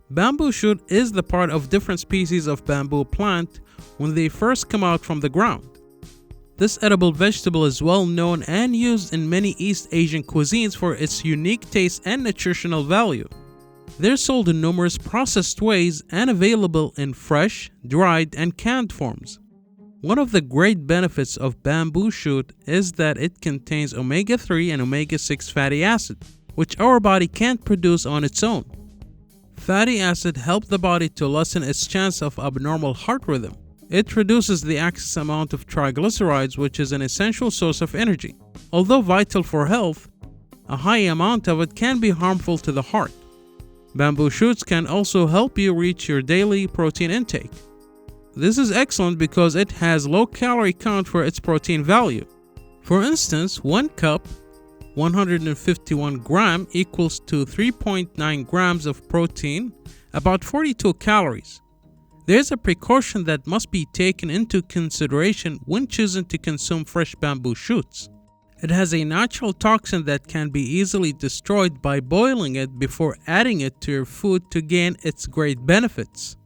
Bamboo shoot is the part of different species of bamboo plant when they first come out from the ground. This edible vegetable is well known and used in many East Asian cuisines for its unique taste and nutritional value. They're sold in numerous processed ways and available in fresh, dried, and canned forms. One of the great benefits of bamboo shoot is that it contains omega-3 and omega-6 fatty acid, which our body can't produce on its own. Fatty acid help the body to lessen its chance of abnormal heart rhythm. It reduces the excess amount of triglycerides, which is an essential source of energy. Although vital for health, a high amount of it can be harmful to the heart. Bamboo shoots can also help you reach your daily protein intake. This is excellent because it has low calorie count for its protein value. For instance, 1 cup, 151 gram equals to 3.9 grams of protein, about 42 calories. There's a precaution that must be taken into consideration when choosing to consume fresh bamboo shoots. It has a natural toxin that can be easily destroyed by boiling it before adding it to your food to gain its great benefits.